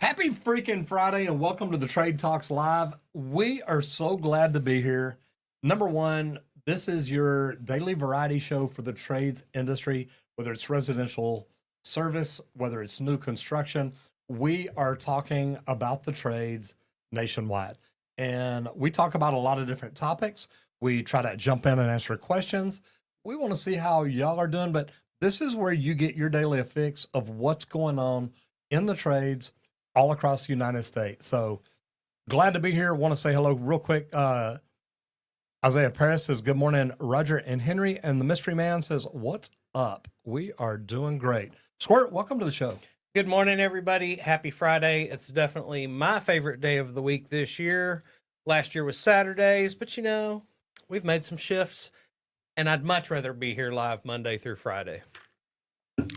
Happy freaking Friday and welcome to the Trade Talks Live. We are so glad to be here. Number one, this is your daily variety show for the trades industry, whether it's residential service, whether it's new construction. We are talking about the trades nationwide. And we talk about a lot of different topics. We try to jump in and answer questions. We want to see how y'all are doing, but this is where you get your daily fix of what's going on in the trades all across the United States. So glad to be here. Want to say hello real quick. Isaiah Paris says, good morning, Roger and Henry. And the mystery man says, what's up? We are doing great. Squirt, welcome to the show. Good morning, everybody. Happy Friday. It's definitely my favorite day of the week this year. Last year was Saturdays, but you know, we've made some shifts and I'd much rather be here live Monday through Friday.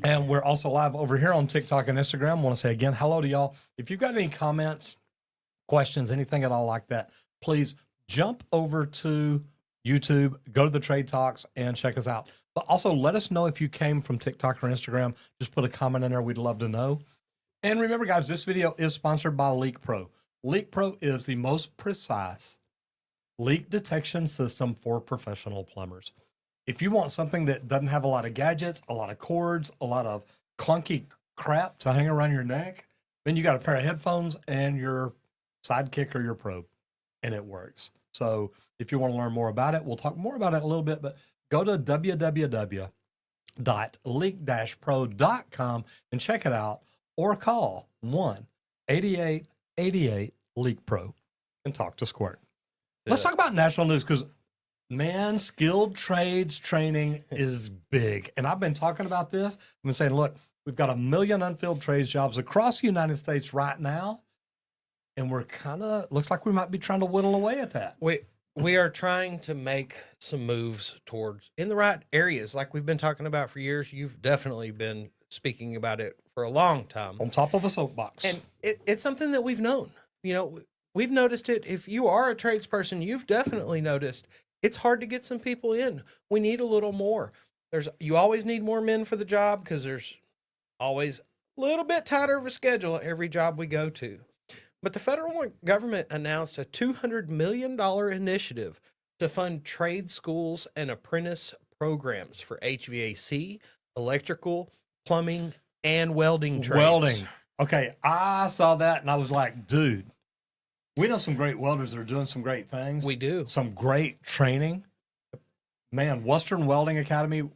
And we're also live over here on TikTok and Instagram. Want to say again, hello to y'all. If you've got any comments, questions, anything at all like that, please jump over to YouTube, go to the Trade Talks and check us out. But also let us know if you came from TikTok or Instagram. Just put a comment in there. We'd love to know. And remember, guys, this video is sponsored by Leak Pro. Leak Pro is the most precise leak detection system for professional plumbers. If you want something that doesn't have a lot of gadgets, a lot of cords, a lot of clunky crap to hang around your neck, then you got a pair of headphones and your sidekick or your probe, and it works. So if you want to learn more about it, we'll talk more about it in a little bit, but go to www.leak-pro.com and check it out, or call 1-8888-LEAK-PRO and talk to Squirt. Let's talk about national news because, man, skilled trades training is big. And I've been talking about this. I've been saying, look, we've got 1 million unfilled trades jobs across the United States right now. And we're kind of, looks like we might be trying to whittle away at that. We are trying to make some moves towards in the right areas like we've been talking about for years. You've definitely been speaking about it for a long time. On top of a soapbox. And it's something that we've known. You know, we've noticed it. If you are a tradesperson, you've definitely noticed it's hard to get some people in. We need a little more. You always need more men for the job because there's always a little bit tighter of a schedule at every job we go to. But the federal government announced a $200 million initiative to fund trade schools and apprentice programs for HVAC, electrical, plumbing, and welding trades. Welding. Okay, I saw that and I was like, dude, we know some great welders that are doing some great things. We do. Some great training. Man, Western Welding Academy,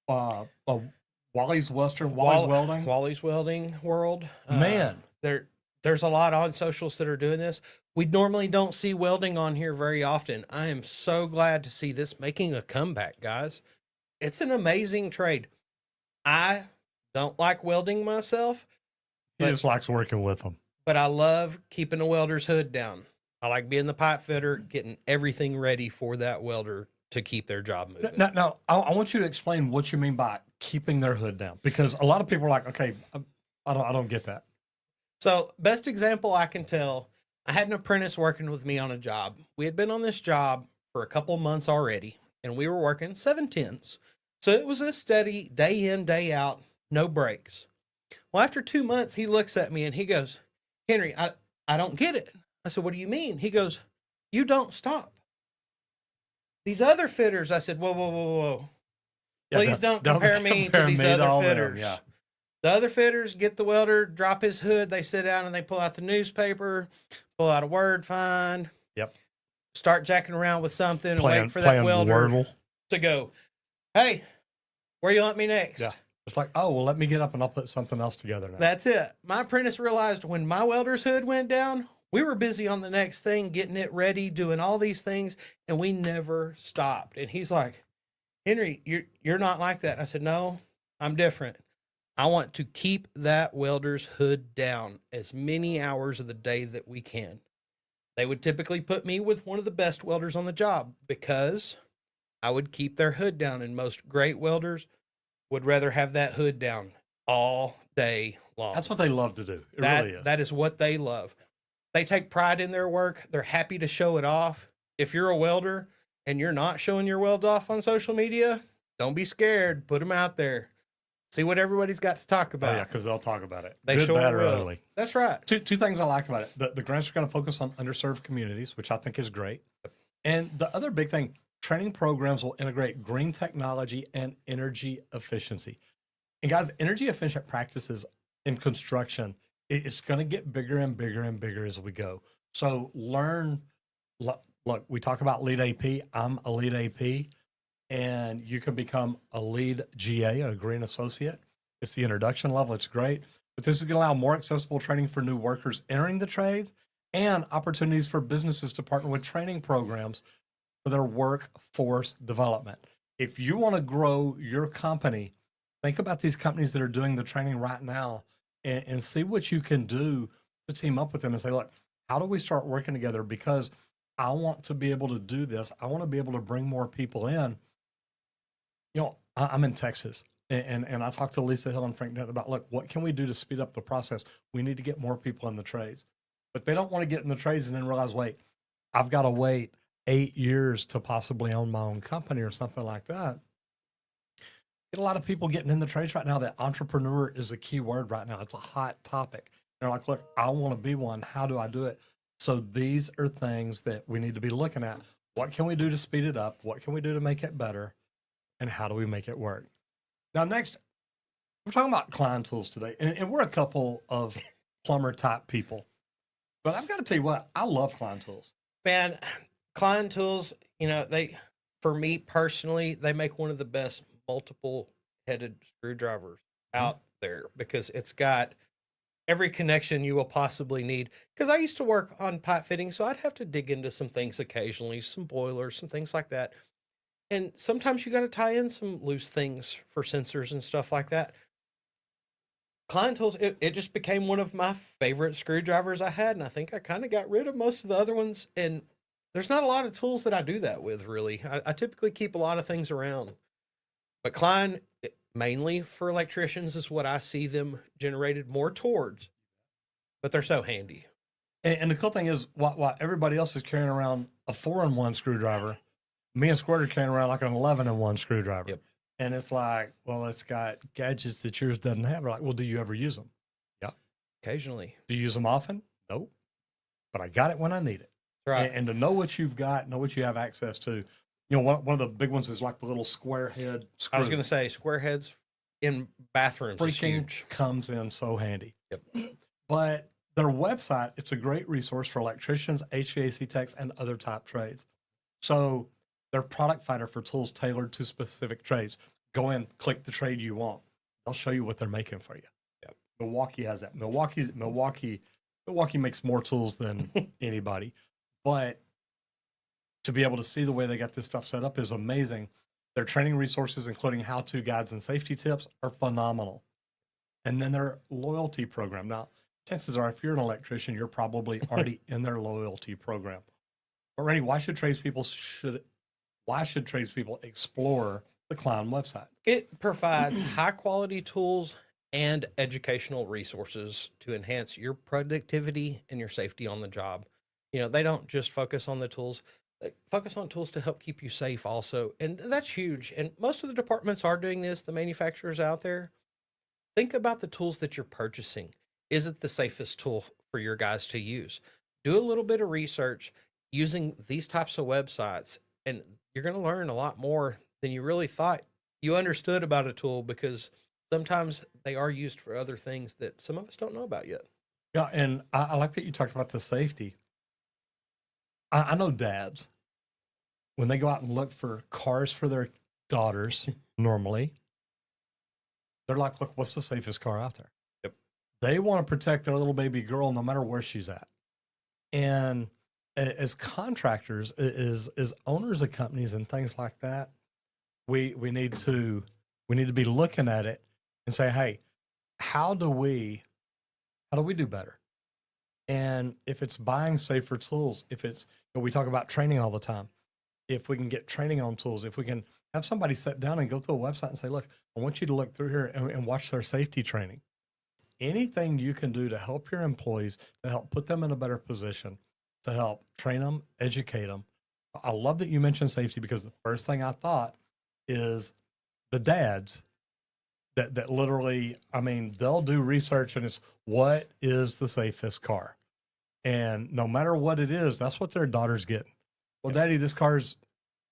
Wally's Welding. Wally's Welding World. Man. There's a lot on socials that are doing this. We normally don't see welding on here very often. I am so glad to see this making a comeback, guys. It's an amazing trade. I don't like welding myself. He just likes working with them. But I love keeping a welder's hood down. I like being the pipe fitter, getting everything ready for that welder to keep their job moving. Now, I want you to explain what you mean by keeping their hood down, because a lot of people are like, okay, I don't get that. So best example I can tell, I had an apprentice working with me on a job. We had been on this job for a couple months already, and we were working 7/10s. So it was a steady day in, day out, no breaks. Well, after 2 months, he looks at me and he goes, Henry, I don't get it. I said, what do you mean? He goes, you don't stop. These other fitters, I said, whoa. Yeah, Please don't compare me to these other fitters. Yeah. The other fitters get the welder, drop his hood. They sit down and they pull out the newspaper, pull out a word find. Yep. Start jacking around with something and wait for that welder Wordle to go, hey, where you want me next? Yeah. It's like, oh, well, let me get up and I'll put something else together now. That's it. My apprentice realized when my welder's hood went down, we were busy on the next thing, getting it ready, doing all these things, and we never stopped. And he's like, Henry, you're not like that. And I said, no, I'm different. I want to keep that welder's hood down as many hours of the day that we can. They would typically put me with one of the best welders on the job because I would keep their hood down, and most great welders would rather have that hood down all day long. That's what they love to do. It really is. That is what they love. They take pride in their work. They're happy to show it off. If you're a welder and you're not showing your weld off on social media, don't be scared. Put them out there. See what everybody's got to talk Oh, about. yeah, because they'll talk about it. They Good, sure bad, or will. ugly. That's right. Two things I like about it. The grants are going to focus on underserved communities, which I think is great. And the other big thing, training programs will integrate green technology and energy efficiency. And guys, energy efficient practices in construction, it's going to get bigger and bigger and bigger as we go. So look, we talk about lead AP. I'm a lead AP, and you can become a lead GA, a green associate. It's the introduction level. It's great. But this is going to allow more accessible training for new workers entering the trades and opportunities for businesses to partner with training programs for their workforce development. If you want to grow your company, think about these companies that are doing the training right now and see what you can do to team up with them and say, look, how do we start working together? Because I want to be able to do this. I want to be able to bring more people in. You know, I'm in Texas, and I talked to Lisa Hill and Frank Dent about, look, what can we do to speed up the process? We need to get more people in the trades. But they don't want to get in the trades and then realize, wait, I've got to wait 8 years to possibly own my own company or something like that. Get a lot of people getting in the trades right now. That entrepreneur is a key word right now. It's a hot topic. They're like, look, I want to be one. How do I do it? So these are things that we need to be looking at. What can we do to speed it up? What can we do to make it better? And how do we make it work? Now, next, we're talking about Klein tools today. And we're a couple of plumber type people. But I've got to tell you what, I love Klein tools. Man, Klein tools, you know, for me personally, they make one of the best multiple headed screwdrivers out there because it's got every connection you will possibly need. Because I used to work on pipe fitting, so I'd have to dig into some things occasionally, some boilers, some things like that. And sometimes you got to tie in some loose things for sensors and stuff like that. Klein tools, it just became one of my favorite screwdrivers I had, and I think I kind of got rid of most of the other ones. And there's not a lot of tools that I do that with, really. I typically keep a lot of things around. But Klein, mainly for electricians, is what I see them generated more towards. But they're so handy. And the cool thing is, while everybody else is carrying around a 4-in-1 screwdriver, me and Squirt are carrying around like an 11-in-1 screwdriver. Yep. And it's like, well, it's got gadgets that yours doesn't have. We're like, well, do you ever use them? Yeah. Occasionally. Do you use them often? Nope. But I got it when I need it. Right. And to know what you've got, know what you have access to. You know, one of the big ones is like the little square head screw. I was going to say square heads in bathrooms is Freaking huge. comes in so handy. Yep. But their website, it's a great resource for electricians, HVAC techs, and other type trades. So their product finder for tools tailored to specific trades. Go in, click the trade you want. They'll show you what they're making for you. Yep. Milwaukee has that. Milwaukee makes more tools than anybody. But to be able to see the way they got this stuff set up is amazing. Their training resources, including how-to guides and safety tips, are phenomenal. And then their loyalty program. Now, chances are, if you're an electrician, you're probably already in their loyalty program. But Randy, why should tradespeople explore the Klein website? It provides high quality tools and educational resources to enhance your productivity and your safety on the job. You know, they don't just focus on the tools, they focus on tools to help keep you safe also. And that's huge. And most of the departments are doing this, the manufacturers out there. Think about the tools that you're purchasing. Is it the safest tool for your guys to use? Do a little bit of research using these types of websites, and you're going to learn a lot more than you really thought you understood about a tool, because sometimes they are used for other things that some of us don't know about yet. Yeah, and I like that you talked about the safety. I know dads, when they go out and look for cars for their daughters, normally, they're like, look, what's the safest car out there? Yep. They want to protect their little baby girl no matter where she's at. And as contractors, as owners of companies and things like that, we need to be looking at it and say, hey, how do we do better? And if it's buying safer tools, if it's, we talk about training all the time. If we can get training on tools, if we can have somebody sit down and go through a website and say, look, I want you to look through here and watch their safety training. Anything you can do to help your employees, to help put them in a better position, to help train them, educate them. I love that you mentioned safety, because the first thing I thought is the dads that literally, I mean, they'll do research and it's what is the safest car? And no matter what it is, that's what their daughter's getting. Well, Daddy, this car's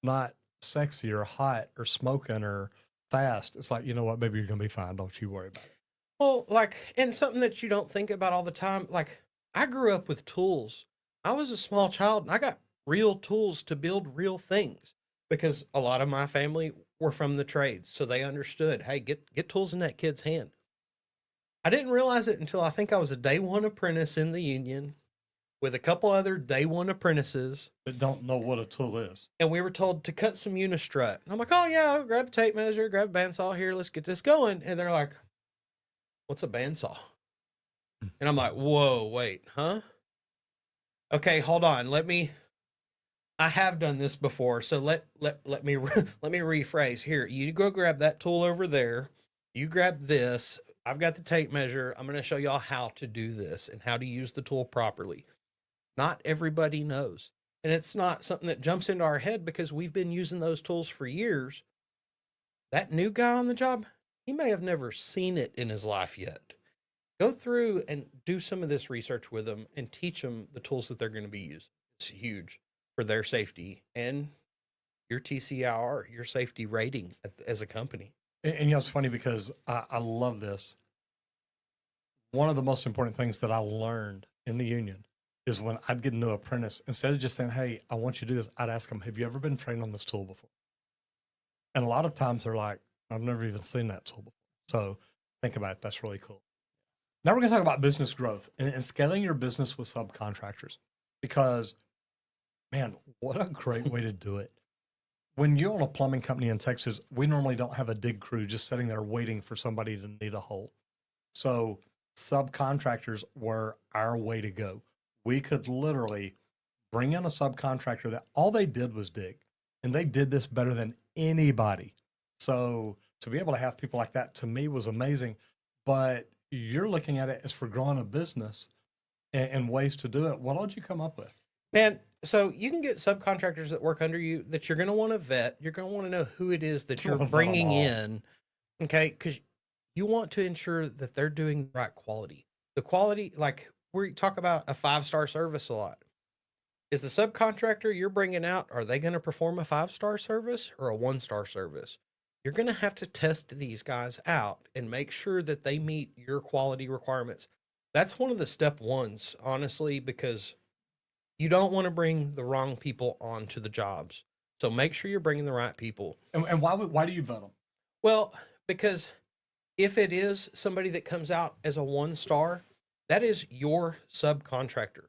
not sexy or hot or smoking or fast. It's like, you know what, baby, you're gonna be fine. Don't you worry about it. Well, like, and something that you don't think about all the time, like, I grew up with tools. I was a small child and I got real tools to build real things because a lot of my family were from the trades. So they understood, hey, get tools in that kid's hand. I didn't realize it until I think I was a day one apprentice in the union with a couple other day one apprentices. That don't know what a tool is. And we were told to cut some unistrut. And I'm like, oh yeah, I'll grab a tape measure, grab a bandsaw here, let's get this going. And they're like, what's a bandsaw? And I'm like, whoa, wait, huh? Okay, hold on. I have done this before. So let me, let me rephrase here. You go grab that tool over there. You grab this. I've got the tape measure. I'm going to show y'all how to do this and how to use the tool properly. Not everybody knows. And it's not something that jumps into our head because we've been using those tools for years. That new guy on the job, he may have never seen it in his life yet. Go through and do some of this research with them and teach them the tools that they're going to be using. It's huge for their safety and your TCIR, your safety rating as a company. And you know, it's funny because I love this. One of the most important things that I learned in the union is when I'd get a new apprentice, instead of just saying, hey, I want you to do this, I'd ask them, have you ever been trained on this tool before? And a lot of times they're like, I've never even seen that tool before. So think about it. That's really cool. Now we're going to talk about business growth and scaling your business with subcontractors because, man, what a great way to do it. When you own a plumbing company in Texas, we normally don't have a dig crew just sitting there waiting for somebody to need a hole. So subcontractors were our way to go. We could literally bring in a subcontractor that all they did was dig, and they did this better than anybody. So to be able to have people like that, to me, was amazing. But you're looking at it as for growing a business and ways to do it. What did you come up with? Man, so you can get subcontractors that work under you that you're going to want to vet. You're going to want to know who it is that you're bringing in. Okay. Because you want to ensure that they're doing the right quality. The quality, like we talk about a 5-star service a lot. Is the subcontractor you're bringing out, are they going to perform a 5-star service or a 1-star service? You're going to have to test these guys out and make sure that they meet your quality requirements. That's one of the step ones, honestly, because you don't want to bring the wrong people onto the jobs. So make sure you're bringing the right people. And why do you vet them? Well, because if it is somebody that comes out as a 1-star, that is your subcontractor.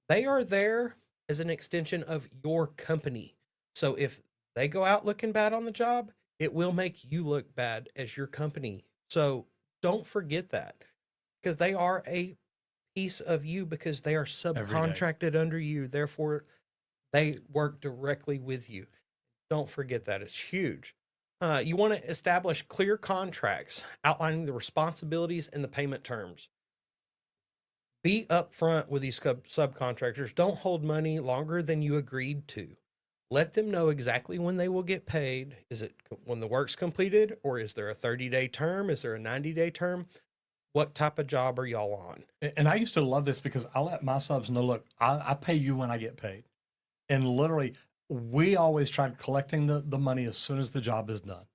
They are there as an extension of your company. So if they go out looking bad on the job, it will make you look bad as your company. So don't forget that because they are a piece of you because they are subcontracted under you. Therefore, they work directly with you. Don't forget that. It's huge. You want to establish clear contracts outlining the responsibilities and the payment terms. Be upfront with these subcontractors. Don't hold money longer than you agreed to. Let them know exactly when they will get paid. Is it when the work's completed, or is there a 30-day term? Is there a 90-day term? What type of job are y'all on? And I used to love this because I let my subs know, look, I pay you when I get paid. And literally, we always tried collecting the money as soon as the job is done.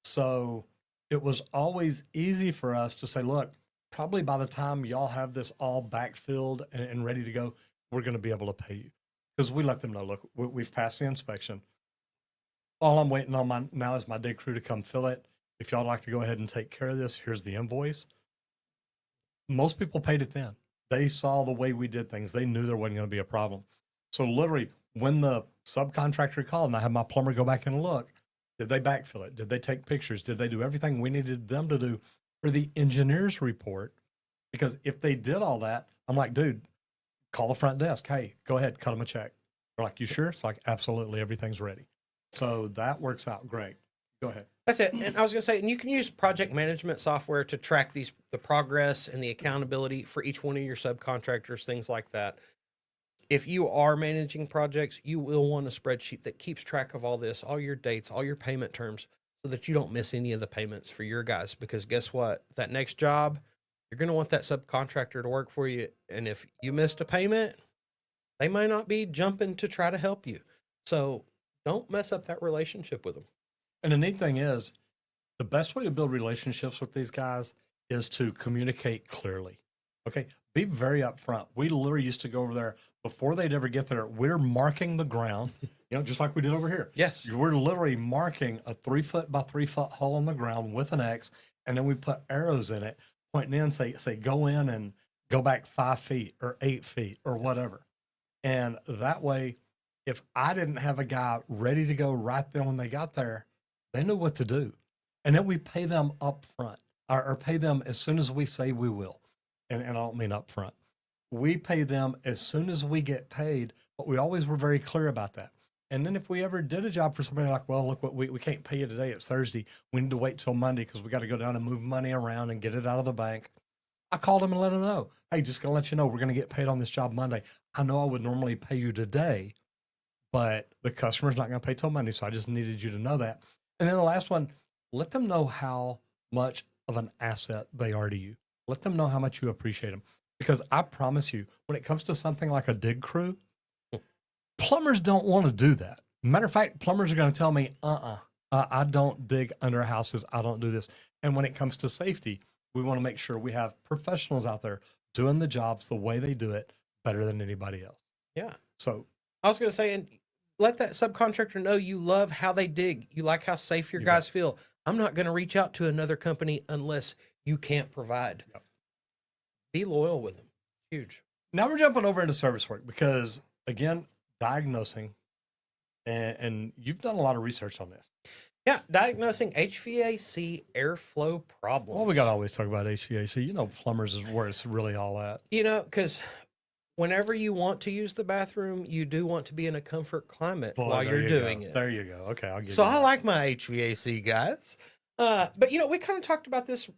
So it was always easy for us to say, look, probably by the time y'all have this all backfilled and ready to go, we're going to be able to pay you. Because we let them know, look, we've passed the inspection. All I'm waiting on now is my dig crew to come fill it. If y'all like to go ahead and take care of this, here's the invoice. Most people paid it then. They saw the way we did things. They knew there wasn't going to be a problem. So literally, when the subcontractor called and I had my plumber go back and look, did they backfill it? Did they take pictures? Did they do everything we needed them to do for the engineer's report? Because if they did all that, I'm like, dude, call the front desk. Hey, go ahead, cut them a check. They're like, you sure? It's like, absolutely, everything's ready. So that works out great. Go ahead. That's it. And I was going to say, and you can use project management software to track the progress and the accountability for each one of your subcontractors, things like that. If you are managing projects, you will want a spreadsheet that keeps track of all this, all your dates, all your payment terms, so that you don't miss any of the payments for your guys. Because guess what? That next job, you're going to want that subcontractor to work for you. And if you missed a payment, they might not be jumping to try to help you. So don't mess up that relationship with them. And the neat thing is, the best way to build relationships with these guys is to communicate clearly. Okay. Be very upfront. We literally used to go over there before they'd ever get there. We're marking the ground, just like we did over here. Yes. We're literally marking a 3 foot by 3 foot hole in the ground with an X. And then we put arrows in it, pointing in, say, go in and go back 5 feet or 8 feet or whatever. And that way, if I didn't have a guy ready to go right there when they got there, they knew what to do. And then we pay them up front or pay them as soon as we say we will. And I don't mean up front. We pay them as soon as we get paid, but we always were very clear about that. And then if we ever did a job for somebody like, well, look, what we can't pay you today. It's Thursday. We need to wait till Monday because we got to go down and move money around and get it out of the bank. I called them and let them know, hey, just going to let you know, we're going to get paid on this job Monday. I know I would normally pay you today, but the customer's not going to pay till Monday. So I just needed you to know that. And then the last one, let them know how much of an asset they are to you. Let them know how much you appreciate them. Because I promise you, when it comes to something like a dig crew, plumbers don't want to do that. Matter of fact, plumbers are going to tell me, I don't dig under houses. I don't do this. And when it comes to safety, we want to make sure we have professionals out there doing the jobs the way they do it better than anybody else. Yeah. So I was going to say, and let that subcontractor know you love how they dig. You like how safe your guys feel. I'm not going to reach out to another company unless you can't provide. Yep. Be loyal with them. Huge. Now we're jumping over into service work because, again, diagnosing, and you've done a lot of research on this. Yeah, diagnosing HVAC airflow problems. Well, we got to always talk about HVAC. Plumbers is where it's really all at. Because whenever you want to use the bathroom, you do want to be in a comfort climate while you're doing it. There you go. Okay, I'll give you So I that. like my HVAC guys. But, we kind of talked about this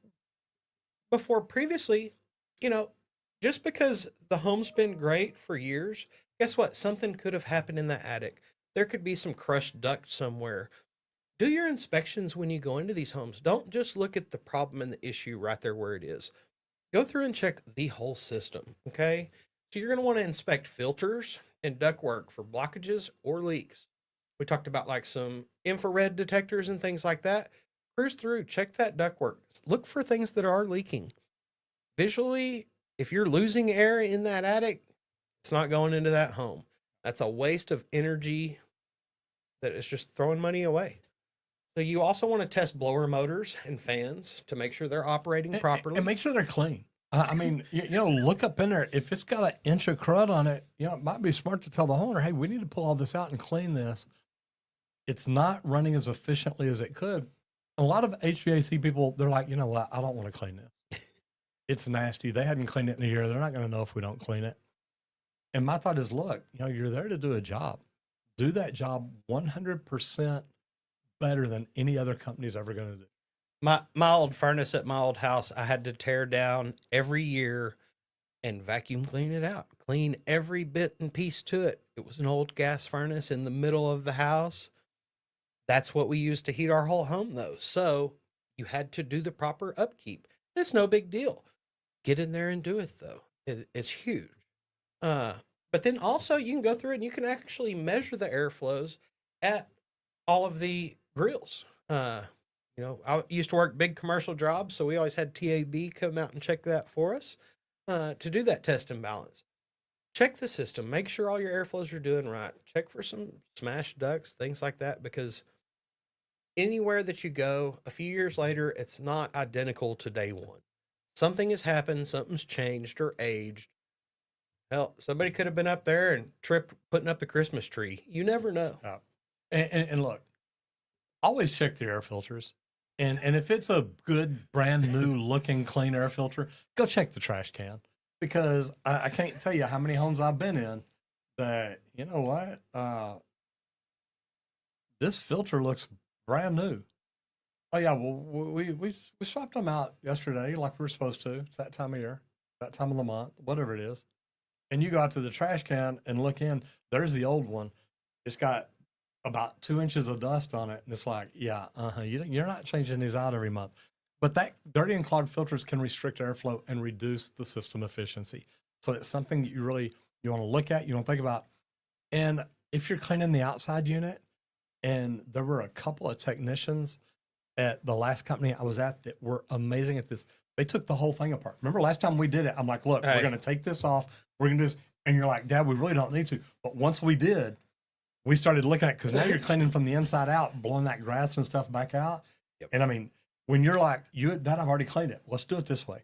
before previously. Just because the home's been great for years, guess what? Something could have happened in the attic. There could be some crushed duct somewhere. Do your inspections when you go into these homes. Don't just look at the problem and the issue right there where it is. Go through and check the whole system, okay? So you're going to want to inspect filters and ductwork for blockages or leaks. We talked about like some infrared detectors and things like that. Cruise through, check that ductwork. Look for things that are leaking. Visually, if you're losing air in that attic, it's not going into that home. That's a waste of energy that is just throwing money away. So you also want to test blower motors and fans to make sure they're operating properly. And make sure they're clean. I mean, look up in there. If it's got an inch of crud on it, it might be smart to tell the homeowner, hey, we need to pull all this out and clean this. It's not running as efficiently as it could. A lot of HVAC people, they're like, you know what? I don't want to clean this. It's nasty. They hadn't cleaned it in a year. They're not going to know if we don't clean it. And my thought is, look, you're there to do a job. Do that job 100% better than any other company's ever going to do. My old furnace at my old house, I had to tear down every year and vacuum clean it out. Clean every bit and piece to it. It was an old gas furnace in the middle of the house. That's what we used to heat our whole home, though. So you had to do the proper upkeep. It's no big deal. Get in there and do it, though. It's huge. But then also you can go through it and you can actually measure the airflows at all of the grills. I used to work big commercial jobs, so we always had TAB come out and check that for us to do that test and balance. Check the system. Make sure all your airflows are doing right. Check for some smashed ducts, things like that, because anywhere that you go, a few years later, it's not identical to day one. Something has happened, something's changed or aged. Hell, somebody could have been up there and tripped putting up the Christmas tree. You never know. And look, always check the air filters. And if it's a good, brand new looking, clean air filter, go check the trash can. Because I can't tell you how many homes I've been in that, you know what? This filter looks brand new. Oh, yeah, well, we swapped them out yesterday like we were supposed to. It's that time of year, that time of the month, whatever it is. And you go out to the trash can and look in. There's the old one. It's got about 2 inches of dust on it. And it's like, yeah, you're not changing these out every month. But that dirty and clogged filters can restrict airflow and reduce the system efficiency. So it's something that you want to look at, you want to think about. And if you're cleaning the outside unit, and there were a couple of technicians at the last company I was at that were amazing at this. They took the whole thing apart. Remember last time we did it, I'm like, look, we're going to take this off. We're going to do this. And you're like, Dad, we really don't need to. But once we did, we started looking at it because now you're cleaning from the inside out, blowing that grass and stuff back out. Yep. And I mean, when you're like, Dad, I've already cleaned it. Let's do it this way.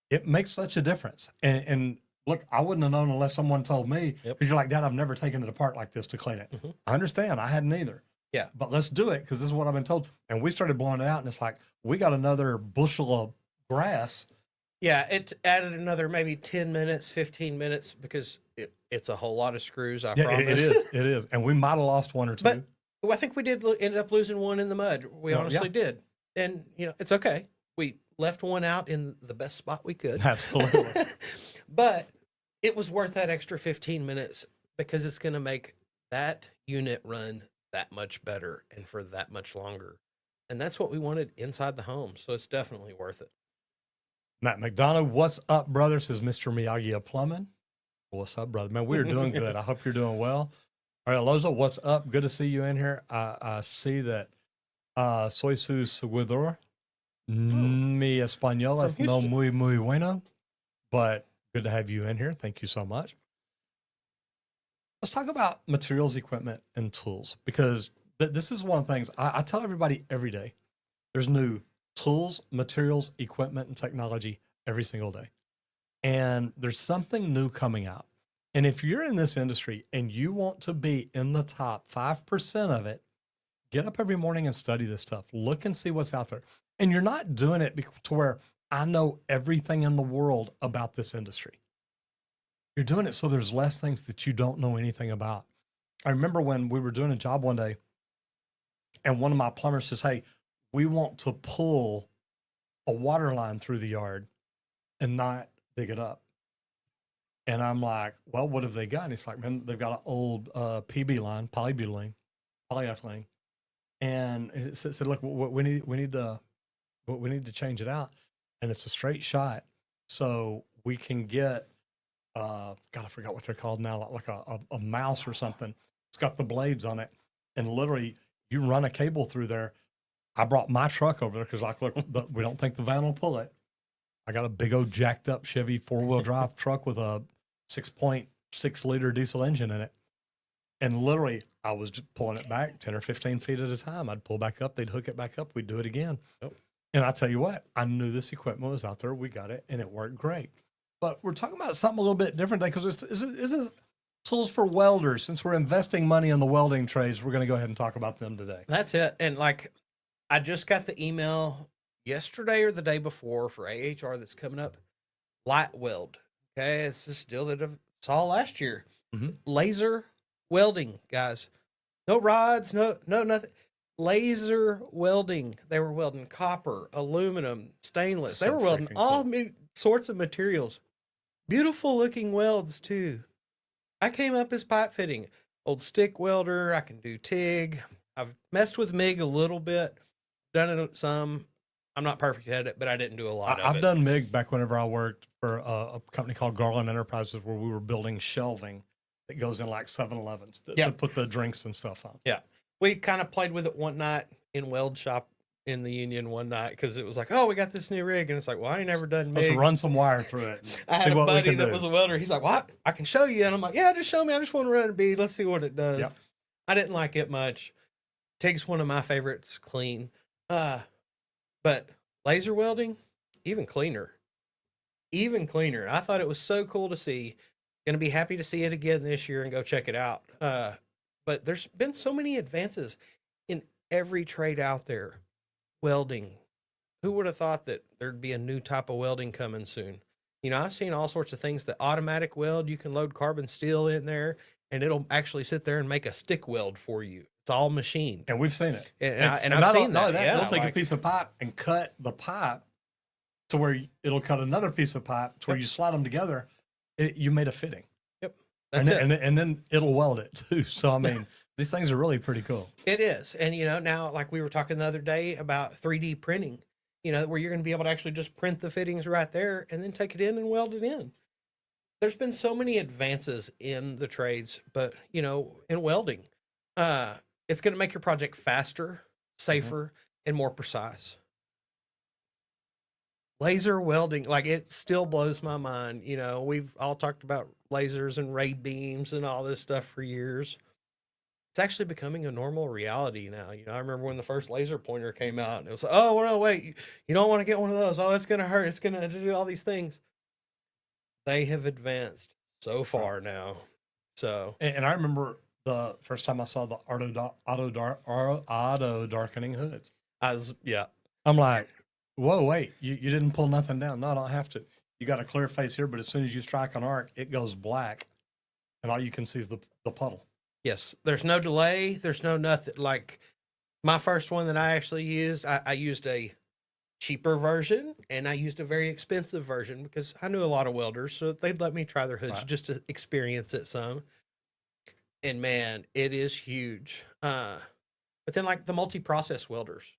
It makes such a difference. And look, I wouldn't have known unless someone told me, because you're like, Dad, I've never taken it apart like this to clean it. Mm-hmm. I understand. I hadn't either. Yeah. But let's do it because this is what I've been told. And we started blowing it out, and it's like, we got another bushel of grass. Yeah, it added another maybe 10 minutes, 15 minutes because it's a whole lot of screws, I promise. It is. It is. And we might have lost one or two. But I think we did end up losing one in the mud. We honestly did. And, it's okay. We left one out in the best spot we could. Absolutely. But it was worth that extra 15 minutes because it's going to make that unit run that much better and for that much longer. And that's what we wanted inside the home. So it's definitely worth it. Matt McDonough, what's up, brother? Says Mr. Miyagi of Plumbing. What's up, brother? Man, we're doing good. I hope you're doing well. All right, Lozo, what's up? Good to see you in here. I see that soy su seguidor. Mi español es no muy, muy bueno, but good to have you in here. Thank you so much. Let's talk about materials, equipment, and tools, because this is one of the things I tell everybody every day. There's new tools, materials, equipment, and technology every single day. And there's something new coming out. And if you're in this industry and you want to be in the top 5% of it, get up every morning and study this stuff. Look and see what's out there. And you're not doing it to where I know everything in the world about this industry. You're doing it so there's less things that you don't know anything about. I remember when we were doing a job one day and one of my plumbers says, hey, we want to pull a water line through the yard and not dig it up. And I'm like, well, what have they got? And he's like, man, they've got an old PB line, polyethylene. And it said, look, we need to change it out. And it's a straight shot. So we can get, God, I forgot what they're called now, like a mouse or something. It's got the blades on it. And literally you run a cable through there. I brought my truck over there because, like, look, we don't think the van will pull it. I got a big old jacked up Chevy 4-wheel drive truck with a 6.6 liter diesel engine in it. And literally, I was just pulling it back 10 or 15 feet at a time. I'd pull back up, they'd hook it back up, we'd do it again. Yep. And I tell you what, I knew this equipment was out there. We got it, and it worked great. But we're talking about something a little bit different today because this is tools for welders. Since we're investing money in the welding trades, we're going to go ahead and talk about them today. That's it. And like, I just got the email yesterday or the day before for AHR that's coming up. Light weld. Okay. It's just still that I saw last year. Mm-hmm. Laser welding, guys. No rods, no nothing. Laser welding. They were welding copper, aluminum, stainless. They were welding all sorts of materials. Beautiful looking welds too. I came up as pipe fitting. Old stick welder. I can do TIG. I've messed with MIG a little bit. Done it some. I'm not perfect at it, but I didn't do a lot of it. I've done MIG back whenever I worked for a company called Garland Enterprises, where we were building shelving that goes in like 7-Elevens to put the drinks and stuff on. Yeah. We kind of played with it one night in weld shop in the Union one night because it was like, oh, we got this new rig. And it's like, well, I ain't never done MIG. Let's run some wire through it. I had a buddy that was a welder. He's like, what? I can show you. And I'm like, yeah, just show me. I just want to run a bead. Let's see what it does. Yep. I didn't like it much. TIG's one of my favorites, clean. But laser welding, even cleaner. Even cleaner. I thought it was so cool to see. Going to be happy to see it again this year and go check it out. But there's been so many advances in every trade out there. Welding. Who would have thought that there'd be a new type of welding coming soon? You know, I've seen all sorts of things. The automatic weld, you can load carbon steel in there and it'll actually sit there and make a stick weld for you. It's all machined. And we've seen it. And I've seen that. It'll take a piece of pipe and cut the pipe to where it'll cut another piece of pipe to where you slide them together. You made a fitting. Yep. And then it'll weld it too. So, I mean, These things are really pretty cool. It is. And, now, like we were talking the other day about 3D printing, where you're going to be able to actually just print the fittings right there and then take it in and weld it in. There's been so many advances in the trades, but, in welding, it's going to make your project faster, safer, and more precise. Laser welding, like, it still blows my mind. We've all talked about lasers and ray beams and all this stuff for years. It's actually becoming a normal reality now. I remember when the first laser pointer came out, and it was like, oh, no, wait, you don't want to get one of those. Oh, it's going to hurt. It's going to do all these things. They have advanced so far now. So, And I remember the first time I saw the auto darkening hoods. I'm like, whoa, wait, you didn't pull nothing down. No, I don't have to. You got a clear face here, but as soon as you strike an arc, it goes black, and all you can see is the puddle. Yes, there's no delay. There's no nothing. Like, my first one that I actually used, I used a cheaper version, and I used a very expensive version because I knew a lot of welders, so they'd let me try their hoods just to experience it some. And man, it is huge. But then, like, the multi-process welders,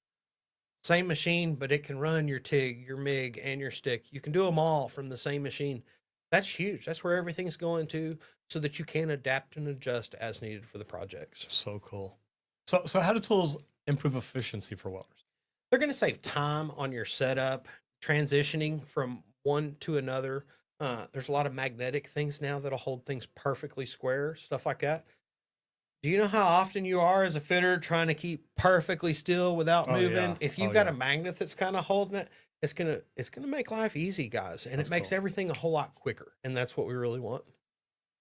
same machine, but it can run your TIG, your MIG, and your stick. You can do them all from the same machine. That's huge. That's where everything's going to, so that you can adapt and adjust as needed for the projects. So cool. So how do tools improve efficiency for welders? They're going to save time on your setup, transitioning from one to another. There's a lot of magnetic things now that'll hold things perfectly square, stuff like that. Do you know how often you are as a fitter trying to keep perfectly still without moving? Yeah. If you've got a magnet that's kind of holding it, it's gonna make life easy, guys, and it makes everything a whole lot quicker. And that's what we really want.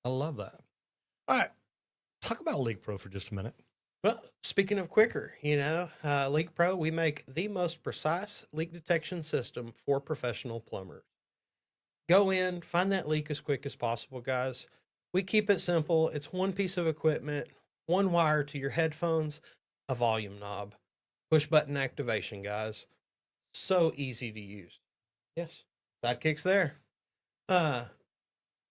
I love that. All right, talk about Leak Pro for just a minute. Well, speaking of quicker, Leak Pro, we make the most precise leak detection system for professional plumbers. Go in, find that leak as quick as possible, guys. We keep it simple. It's one piece of equipment, one wire to your headphones, a volume knob, push button activation, guys. So easy to use. Yes, sidekicks there.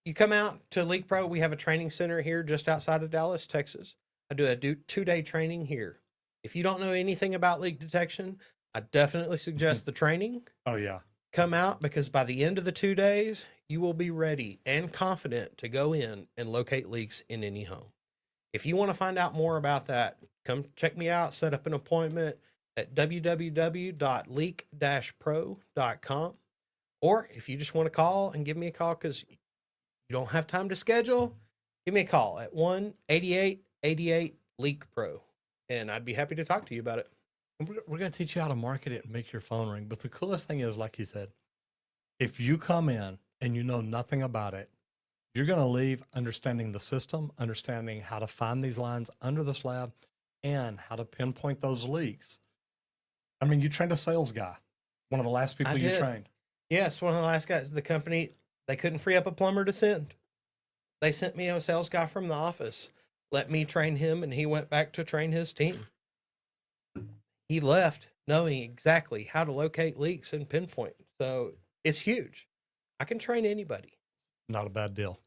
You come out to Leak Pro. We have a training center here just outside of Dallas, Texas. I do a 2-day training here. If you don't know anything about leak detection, I definitely suggest the training. Oh, yeah. Come out, because by the end of the 2 days, you will be ready and confident to go in and locate leaks in any home. If you want to find out more about that, come check me out, set up an appointment at www.leak-pro.com. Or if you just want to call and give me a call because you don't have time to schedule, give me a call at 1-8888-LEAK-PRO, and I'd be happy to talk to you about it. We're going to teach you how to market it and make your phone ring. But the coolest thing is, like you said, if you come in and you know nothing about it, you're going to leave understanding the system, understanding how to find these lines under the slab, and how to pinpoint those leaks. I mean, you trained a sales guy, one of the last people you trained. Yes, one of the last guys. The company, they couldn't free up a plumber to send. They sent me a sales guy from the office, let me train him, and he went back to train his team. He left knowing exactly how to locate leaks and pinpoint. So it's huge. I can train anybody. Not a bad deal.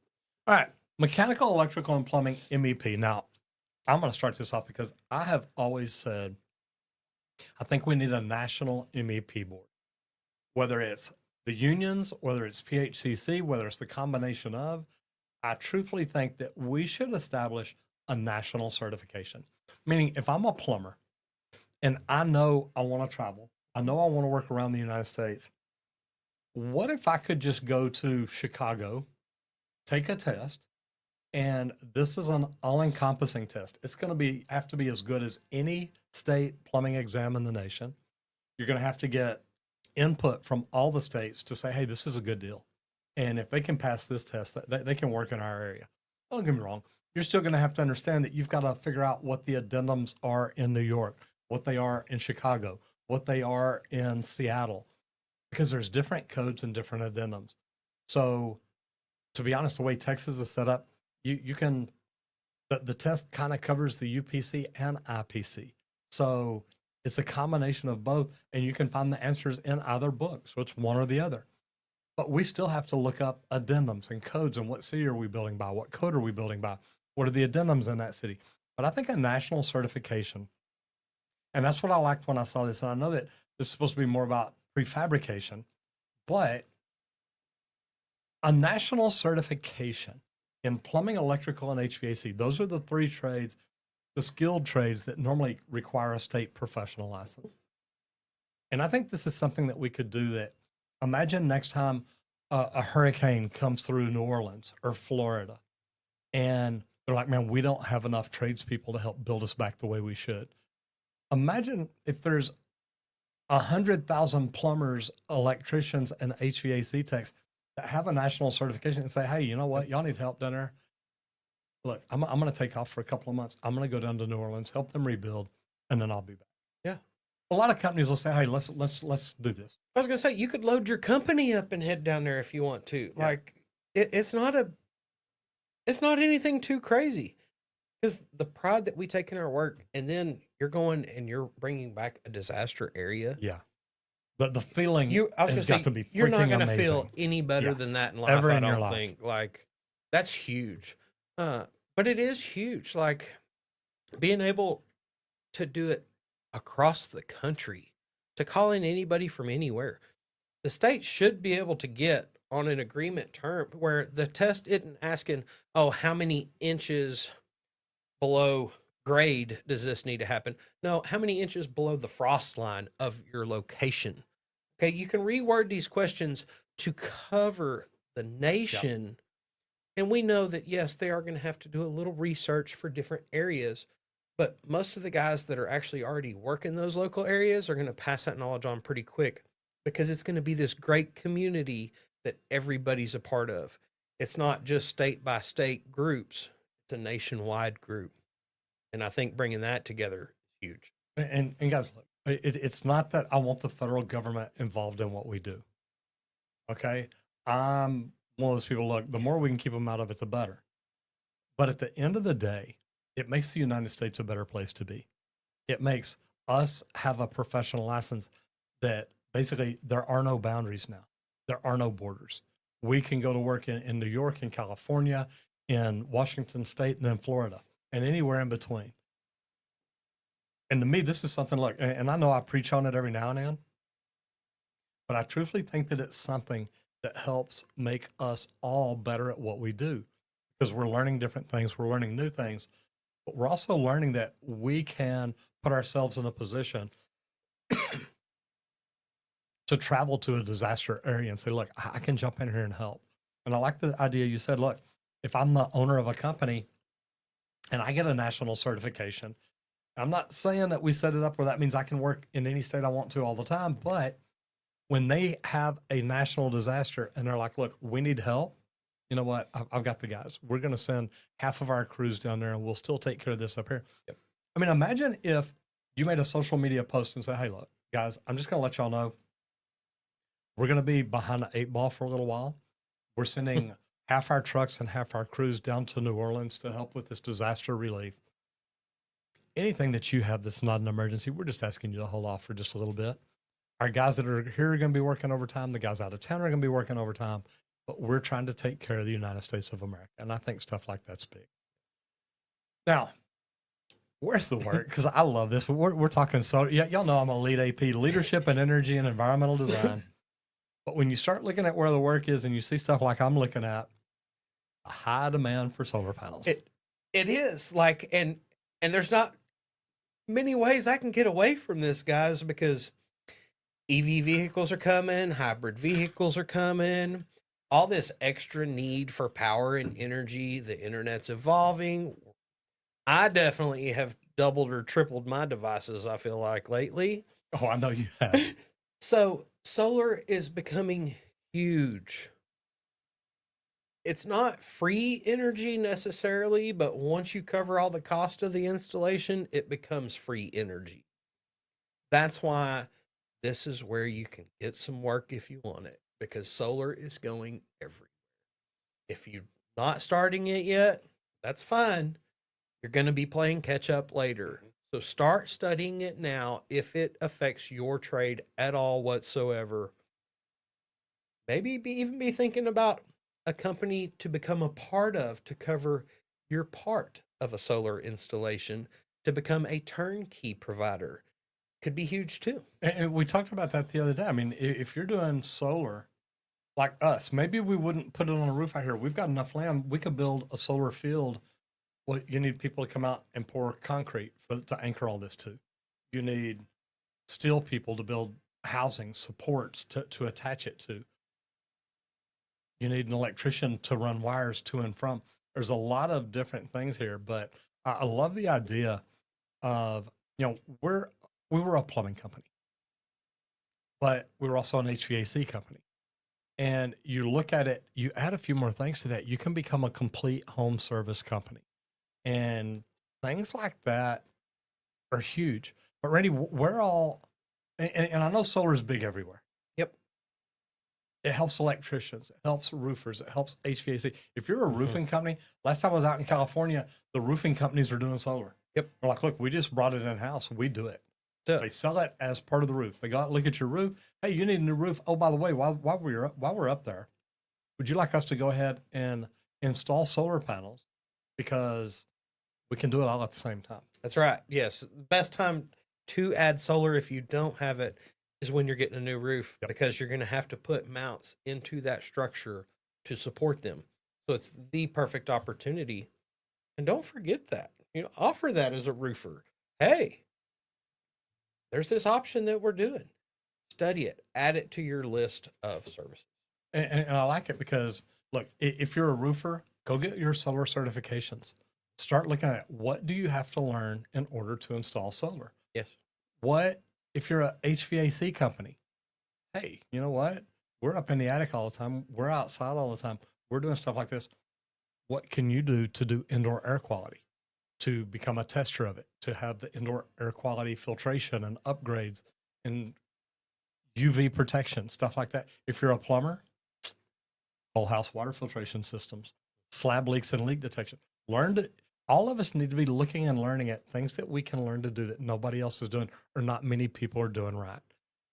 All right. Mechanical, electrical, and plumbing MEP. Now, I'm going to start this off because I have always said, I think we need a national MEP board, whether it's the unions, whether it's PHCC, whether it's the combination of. I truthfully think that we should establish a national certification. Meaning, if I'm a plumber and I know I want to travel, I know I want to work around the United States, what if I could just go to Chicago, take a test, and this is an all-encompassing test. It's going to have to be as good as any state plumbing exam in the nation. You're going to have to get input from all the states to say, hey, this is a good deal. And if they can pass this test, they can work in our area. Don't get me wrong. You're still going to have to understand that you've got to figure out what the addendums are in New York, what they are in Chicago, what they are in Seattle, because there's different codes and different addendums. So to be honest, the way Texas is set up, you can, the test kind of covers the UPC and IPC. So it's a combination of both, and you can find the answers in either book. So it's one or the other. But we still have to look up addendums and codes and what city are we building by? What code are we building by? What are the addendums in that city? but I think a national certification, and that's what I liked when I saw this. And I know that this is supposed to be more about prefabrication, but a national certification in plumbing, electrical, and HVAC, those are the three trades, the skilled trades that normally require a state professional license. And I think this is something that we could do that. Imagine next time a hurricane comes through New Orleans or Florida, and they're like, man, we don't have enough tradespeople to help build us back the way we should. Imagine if there's 100,000 plumbers, electricians, and HVAC techs that have a national certification and say, hey, you know what? Y'all need help down there. Look, I'm going to take off for a couple of months. I'm going to go down to New Orleans, help them rebuild, and then I'll be back. Yeah. A lot of companies will say, hey, let's do this. I was gonna say you could load your company up and head down there if you want to. Yeah. Like it's not anything too crazy, because the pride that we take in our work, and then you're going and you're bringing back a disaster area. Yeah. The feeling I was has gonna got say to be you're not freaking gonna amazing. feel any better Yeah. than that in life. Ever I in your don't life. think. Like that's huge. But it is huge. Like being able to do it across the country, to call in anybody from anywhere. The state should be able to get on an agreement term where the test isn't asking, oh, how many inches below grade does this need to happen? No, how many inches below the frost line of your location? Okay, you can reword these questions to cover the nation. And we know that, yes, they are going to have to do a little research for different areas, but most of the guys that are actually already working those local areas are going to pass that knowledge on pretty quick, because it's going to be this great community that everybody's a part of. It's not just state by state groups, it's a nationwide group. And I think bringing that together is huge. And guys, look, it's not that I want the federal government involved in what we do. Okay. I'm one of those people, look, the more we can keep them out of it, the better. But at the end of the day, it makes the United States a better place to be. It makes us have a professional license that basically there are no boundaries now. There are no borders. We can go to work in New York, in California, in Washington State, and in Florida, and anywhere in between. And to me, this is something, look, and I know I preach on it every now and then, but I truthfully think that it's something that helps make us all better at what we do, because we're learning different things. We're learning new things, but we're also learning that we can put ourselves in a position to travel to a disaster area and say, look, I can jump in here and help. And I like the idea you said, look, if I'm the owner of a company and I get a national certification, I'm not saying that we set it up where that means I can work in any state I want to all the time, but when they have a national disaster and they're like, look, we need help, you know what? I've got the guys. We're going to send half of our crews down there and we'll still take care of this up here. Yep. I mean, imagine if you made a social media post and said, hey, look, guys, I'm just going to let y'all know we're going to be behind the 8 ball for a little while. We're sending half our trucks and half our crews down to New Orleans to help with this disaster relief. Anything that you have that's not an emergency, we're just asking you to hold off for just a little bit. Our guys that are here are going to be working overtime. The guys out of town are going to be working overtime. But we're trying to take care of the United States of America. And I think stuff like that's big. Now, where's the work? Because I love this. We're talking so, yeah, y'all know I'm a lead AP, leadership and energy and environmental design. But when you start looking at where the work is and you see stuff like I'm looking at, a high demand for solar panels. It is like, and there's not many ways I can get away from this, guys, because EV vehicles are coming, hybrid vehicles are coming, all this extra need for power and energy, the internet's evolving. I definitely have doubled or tripled my devices, I feel like, lately. Oh, I know you have. So solar is becoming huge. It's not free energy necessarily, but once you cover all the cost of the installation, it becomes free energy. That's why this is where you can get some work if you want it, because solar is going everywhere. If you're not starting it yet, that's fine. You're going to be playing catch up later. So start studying it now if it affects your trade at all whatsoever. Maybe even be thinking about a company to become a part of to cover your part of a solar installation to become a turnkey provider could be huge too. And we talked about that the other day. I mean, if you're doing solar like us, maybe we wouldn't put it on a roof out here. We've got enough land. We could build a solar field. Well, you need people to come out and pour concrete to anchor all this to. You need steel people to build housing supports to attach it to. You need an electrician to run wires to and from. There's a lot of different things here, but I love the idea of, we were a plumbing company, but we were also an HVAC company. And you look at it, you add a few more things to that, you can become a complete home service company. And things like that are huge. But Randy, we're all, and I know solar is big everywhere. Yep. It helps electricians, it helps roofers, it helps HVAC. If you're a roofing company, last time I was out in California, the roofing companies are doing solar. Yep. We're like, look, we just brought it in house. We do it. They sell it as part of the roof. They go out and look at your roof. Hey, you need a new roof. Oh, by the way, while we're up there, would you like us to go ahead and install solar panels? Because we can do it all at the same time. That's right. Yes. Best time to add solar if you don't have it is when you're getting a new roof, because you're going to have to put mounts into that structure to support them. So it's the perfect opportunity. And don't forget that. Offer that as a roofer. Hey, there's this option that we're doing. Study it. Add it to your list of services. And I like it because, look, if you're a roofer, go get your solar certifications. Start looking at what do you have to learn in order to install solar. Yes. What if you're a HVAC company? Hey, you know what? We're up in the attic all the time. We're outside all the time. We're doing stuff like this. What can you do to do indoor air quality? To become a tester of it, to have the indoor air quality filtration and upgrades and UV protection, stuff like that. If you're a plumber, whole house water filtration systems, slab leaks and leak detection. All of us need to be looking and learning at things that we can learn to do that nobody else is doing or not many people are doing right.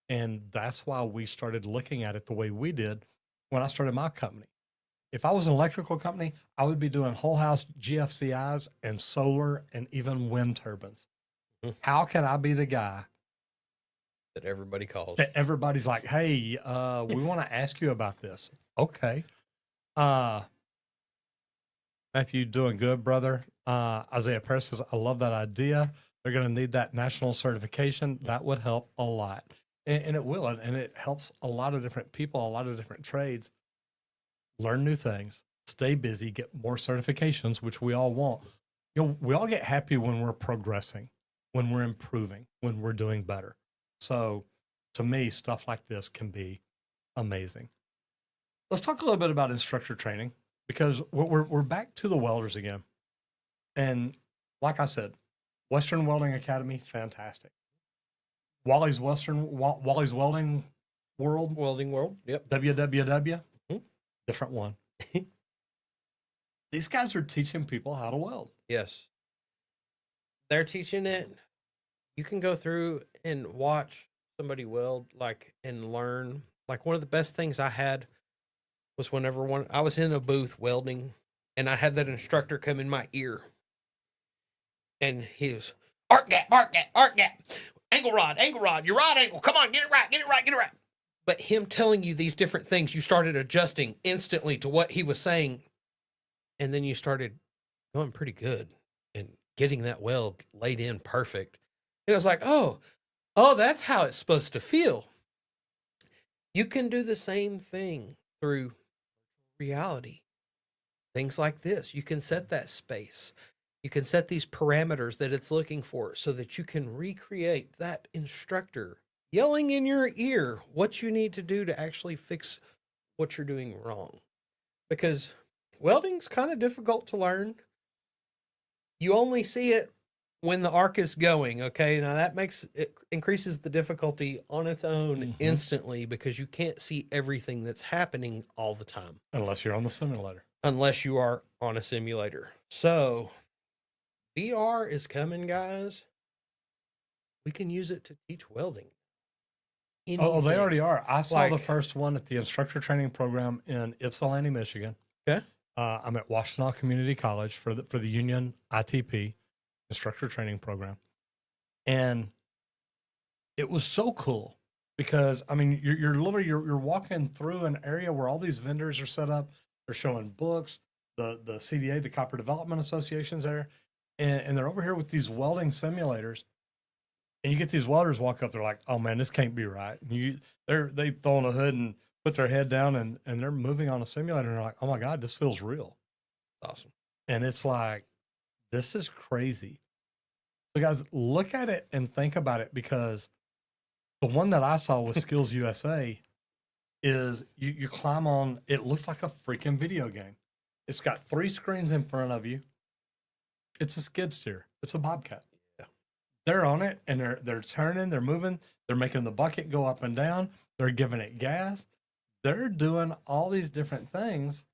And that's why we started looking at it the way we did when I started my company. If I was an electrical company, I would be doing whole house GFCIs and solar and even wind turbines. How can I be the guy that everybody calls? That everybody's like, hey, we want to ask you about this. Okay. Matthew, doing good, brother. Isaiah Paris says, I love that idea. They're going to need that national certification. That would help a lot. And it will. And it helps a lot of different people, a lot of different trades. Learn new things, stay busy, get more certifications, which we all want. We all get happy when we're progressing, when we're improving, when we're doing better. So to me, stuff like this can be amazing. Let's talk a little bit about instructor training, because we're back to the welders again. And like I said, Western Welding Academy, fantastic. Wally's Welding World. Welding World. Yep. WWW. Different one. These guys are teaching people how to weld. Yes. They're teaching it. You can go through and watch somebody weld, and learn. One of the best things I had was whenever I was in a booth welding, and I had that instructor come in my ear. And he was, arc gap, angle rod, your rod angle. Come on, get it right. But him telling you these different things, you started adjusting instantly to what he was saying. And then you started going pretty good and getting that weld laid in perfect. And I was like, oh, that's how it's supposed to feel. You can do the same thing through reality. Things like this. You can set that space. You can set these parameters that it's looking for so that you can recreate that instructor yelling in your ear what you need to do to actually fix what you're doing wrong. Because welding's kind of difficult to learn. You only see it when the arc is going, okay? Now that increases the difficulty on its own instantly, because you can't see everything that's happening all the time. Unless you're on the simulator. Unless you are on a simulator. So VR is coming, guys. We can use it to teach welding. Oh, they already are. I saw the first one at the instructor training program in Ypsilanti, Michigan. Okay. I'm at Washtenaw Community College for the Union ITP, Instructor Training Program. And it was so cool because, I mean, you're literally, you're walking through an area where all these vendors are set up. They're showing books, the CDA, the Copper Development Association's there. And they're over here with these welding simulators. And you get these welders walk up, they're like, oh man, this can't be right. And they throw on a hood and put their head down and they're moving on a simulator. And they're like, oh my God, this feels real. Awesome. And it's like, this is crazy. So guys, look at it and think about it, because the one that I saw with Skills USA is you climb on, it looks like a freaking video game. It's got 3 screens in front of you. It's a skid steer. It's a Bobcat. Yeah. They're on it and they're turning, they're moving, they're making the bucket go up and down, they're giving it gas. They're doing all these different things.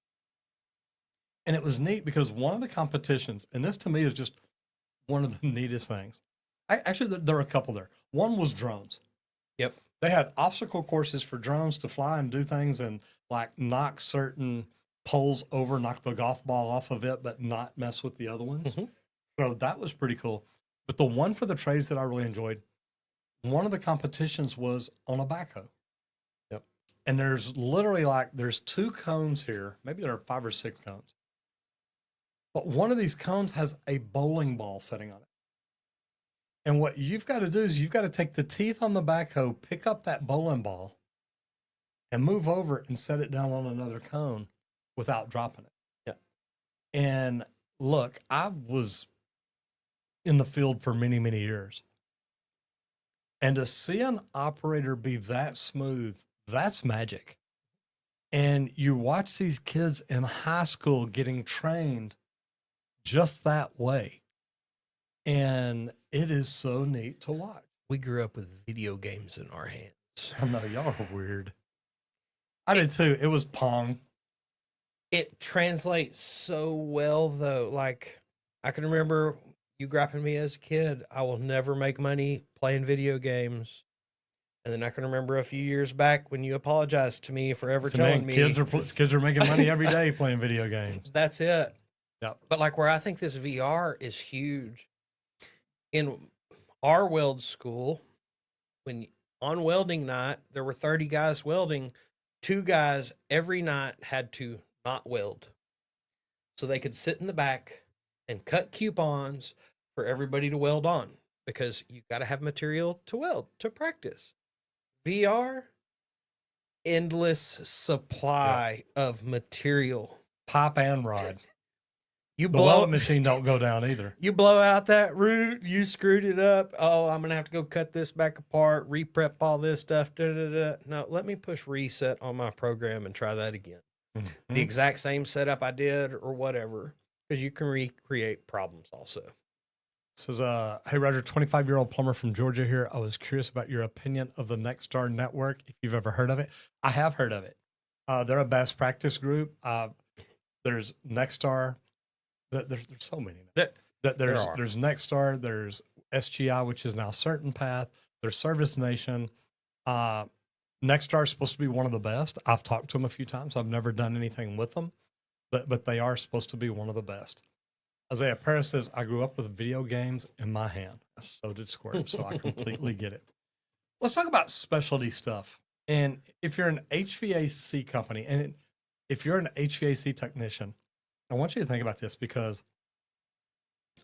And it was neat because one of the competitions, and this to me is just one of the neatest things. Actually, there are a couple there. One was drones. Yep. They had obstacle courses for drones to fly and do things and like knock certain poles over, knock the golf ball off of it, but not mess with the other ones. Mm-hmm. So that was pretty cool. But the one for the trades that I really enjoyed, one of the competitions was on a backhoe. Yep. And there's literally there's 2 cones here. Maybe there are 5 or 6 cones. But one of these cones has a bowling ball sitting on it. And what you've got to do is you've got to take the teeth on the backhoe, pick up that bowling ball, and move over it and set it down on another cone without dropping it. Yeah. And look, I was in the field for many, many years. And to see an operator be that smooth, that's magic. And you watch these kids in high school getting trained just that way. And it is so neat to watch. We grew up with video games in our hands. I know, y'all are weird. I did too. It was Pong. It translates so well, though. Like, I can remember you grabbing me as a kid. I will never make money playing video games. And then I can remember a few years back when you apologized to me for ever So, telling man, me kids are making money every day playing video games. that's it. Yep. But like where I think this VR is huge, in our weld school, when on welding night, there were 30 guys welding, 2 guys every night had to not weld. So they could sit in the back and cut coupons for everybody to weld on, because you got to have material to weld, to practice. VR, endless supply of material. Pipe and rod. You The blow welding machine don't go down either. You blow out that root, you screwed it up. Oh, I'm going to have to go cut this back apart, re-prep all this stuff. Da, da, da. No, let me push reset on my program and try that again. Mm-hmm. The exact same setup I did or whatever, because you can recreate problems also. This is hey Roger, 25-year-old plumber from Georgia here. I was curious about your opinion of the Nexstar Network, if you've ever heard of it. I have heard of it. They're a best practice group. There's Nexstar. There's so many. There's Nexstar. There's SGI, which is now Certain Path. There's Service Nation. Nexstar is supposed to be one of the best. I've talked to them a few times. I've never done anything with them, but they are supposed to be one of the best. Isaiah Paris says, I grew up with video games in my hand. So did Squirt, so I completely get it. Let's talk about specialty stuff. And if you're an HVAC company, and if you're an HVAC technician, I want you to think about this, because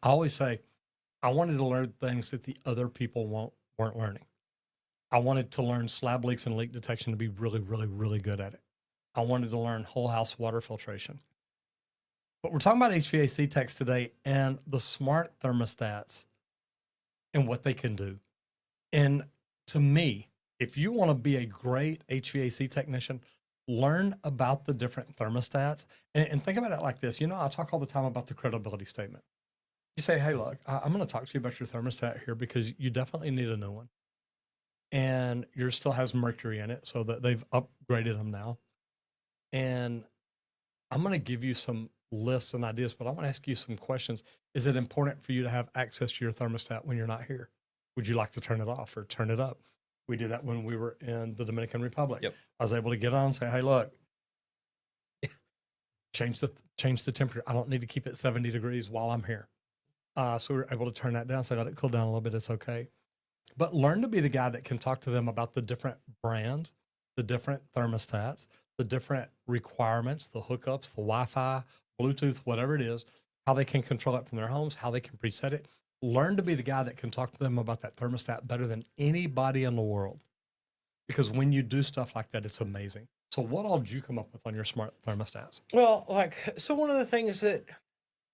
I always say I wanted to learn things that the other people weren't learning. I wanted to learn slab leaks and leak detection to be really, really, really good at it. I wanted to learn whole house water filtration. But we're talking about HVAC techs today and the smart thermostats and what they can do. And to me, if you want to be a great HVAC technician, learn about the different thermostats and think about it like this. You know, I talk all the time about the credibility statement. You say, hey, look, I'm going to talk to you about your thermostat here because you definitely need a new one. And yours still has mercury in it, so that they've upgraded them now. And I'm going to give you some lists and ideas, but I want to ask you some questions. Is it important for you to have access to your thermostat when you're not here? Would you like to turn it off or turn it up? We did that when we were in the Dominican Republic. Yep. I was able to get on and say, hey, look, change the temperature. I don't need to keep it 70 degrees while I'm here. So we were able to turn that down. So I let it cool down a little bit. It's okay. But learn to be the guy that can talk to them about the different brands, the different thermostats, the different requirements, the hookups, the Wi-Fi, Bluetooth, whatever it is, how they can control it from their homes, how they can preset it. Learn to be the guy that can talk to them about that thermostat better than anybody in the world. Because when you do stuff like that, it's amazing. So what all did you come up with on your smart thermostats? Well, so one of the things that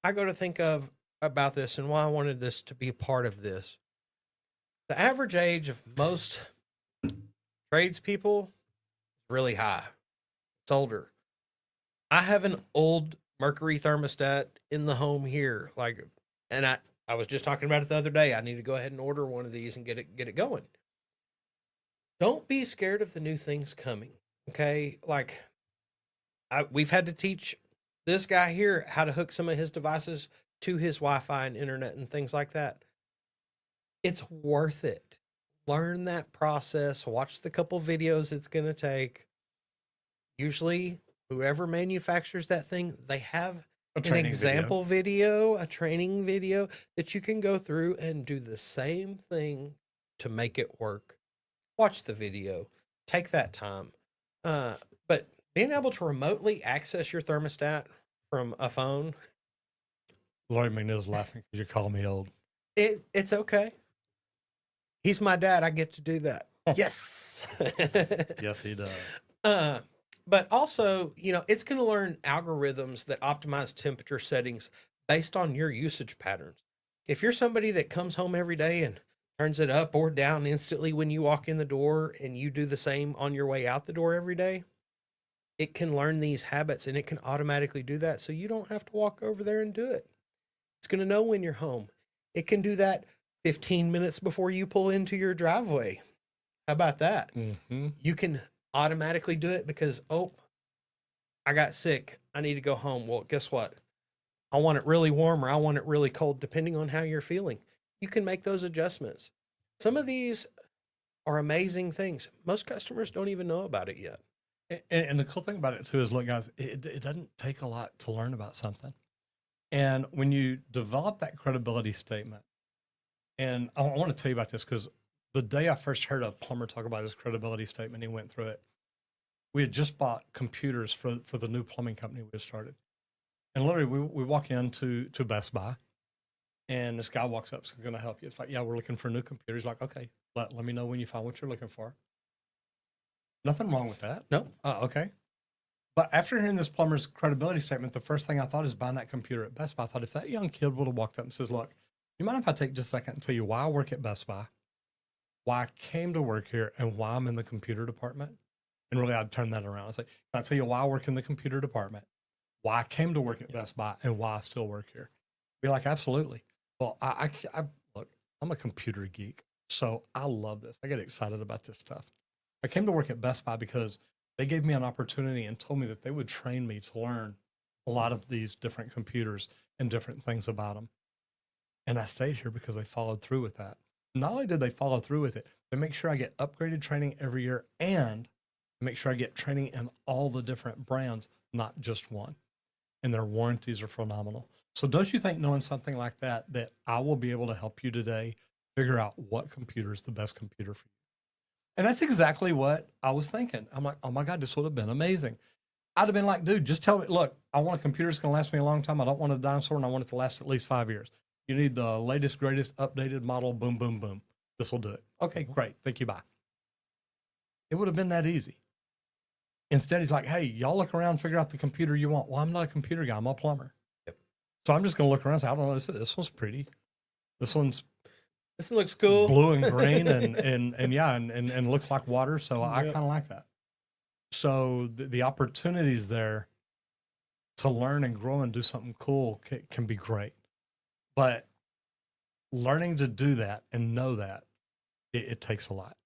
I go to think of about this and why I wanted this to be a part of this, the average age of most tradespeople is really high. It's older. I have an old Mercury thermostat in the home here. And I was just talking about it the other day. I need to go ahead and order one of these and get it going. Don't be scared of the new things coming. Okay. We've had to teach this guy here how to hook some of his devices to his Wi-Fi and internet and things like that. It's worth it. Learn that process. Watch the couple videos it's going to take. Usually, whoever manufactures that thing, they have an example video, a training video that you can go through and do the same thing to make it work. Watch the video. Take that time. But being able to remotely access your thermostat from a phone, Lori McNeil's laughing because you call me old. it's okay. He's my dad. I get to do that. Yes. Yes, he does. But also, it's going to learn algorithms that optimize temperature settings based on your usage patterns. If you're somebody that comes home every day and turns it up or down instantly when you walk in the door and you do the same on your way out the door every day, it can learn these habits and it can automatically do that. So you don't have to walk over there and do it. It's going to know when you're home. It can do that 15 minutes before you pull into your driveway. How about that? Mm-hmm. You can automatically do it because, I got sick. I need to go home. Well, guess what? I want it really warm or I want it really cold, depending on how you're feeling. You can make those adjustments. Some of these are amazing things. Most customers don't even know about it yet. And the cool thing about it too is, look, guys, it doesn't take a lot to learn about something. And when you develop that credibility statement, and I want to tell you about this because the day I first heard a plumber talk about his credibility statement, he went through it. We had just bought computers for the new plumbing company we had started. And literally, we walk into Best Buy, and this guy walks up, "Is going to help you?" It's like, "Yeah, we're looking for a new computer." He's like, "Okay, let me know when you find what you're looking for." Nothing wrong with that. No. Okay. But after hearing this plumber's credibility statement, the first thing I thought is buying that computer at Best Buy. I thought if that young kid would have walked up and says, "Look, you mind if I take just a second and tell you why I work at Best Buy, why I came to work here, and why I'm in the computer department?" And really, I'd turn that around. I'd say, "Can I tell you why I work in the computer department, why I came to work at Best Buy, and why I still work here?" Be like, "Absolutely." Well, I look, I'm a computer geek, so I love this. I get excited about this stuff. I came to work at Best Buy because they gave me an opportunity and told me that they would train me to learn a lot of these different computers and different things about them. And I stayed here because they followed through with that. Not only did they follow through with it, they make sure I get upgraded training every year and make sure I get training in all the different brands, not just one. And their warranties are phenomenal. So don't you think knowing something like that, that I will be able to help you today figure out what computer is the best computer for you? And that's exactly what I was thinking. I'm like, oh my God, this would have been amazing. I'd have been like, dude, just tell me, look, I want a computer that's going to last me a long time. I don't want a dinosaur and I want it to last at least 5 years. You need the latest, greatest, updated model. Boom, boom, boom. This will do it. Okay, great. Thank you. Bye. It would have been that easy. Instead, he's like, hey, y'all look around, figure out the computer you want. Well, I'm not a computer guy. I'm a plumber. Yep. So I'm just going to look around and say, I don't know. This one's pretty. This one looks cool. Blue and green and looks like water. So I kind of like that. So the opportunities there to learn and grow and do something cool can be great. But learning to do that and know that, it takes a lot.